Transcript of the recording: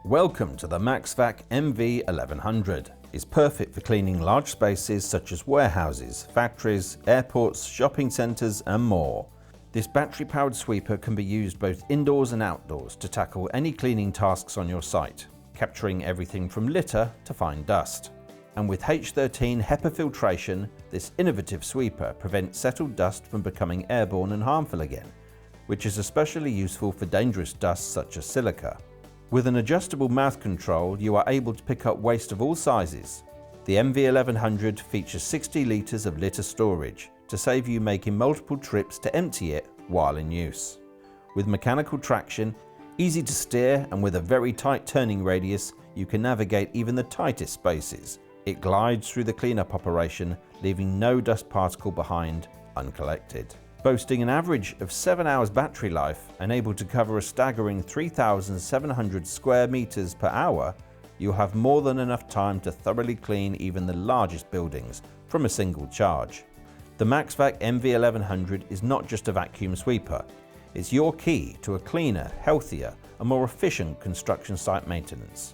Welcome to the MAXVAC MV1100. It's perfect for cleaning large spaces such as warehouses, factories, airports, shopping centres and more. This battery-powered sweeper can be used both indoors and outdoors to tackle any cleaning tasks on your site, capturing everything from litter to fine dust. And with HEPA13 HEPA filtration, this innovative sweeper prevents settled dust from becoming airborne and harmful again, which is especially useful for dangerous dust such as silica. With an adjustable mouth control, you are able to pick up waste of all sizes. The MV1100 features 60 litres of litter storage to save you making multiple trips to empty it while in use. With mechanical traction, easy to steer, and with a very tight turning radius, you can navigate even the tightest spaces. It glides through the cleanup operation, leaving no dust particle behind uncollected. Boasting an average of 7 hours battery life and able to cover a staggering 3,700 square meters per hour, you'll have more than enough time to thoroughly clean even the largest buildings from a single charge. The MAXVAC MV1100 is not just a vacuum sweeper, it's your key to a cleaner, healthier and more efficient construction site maintenance.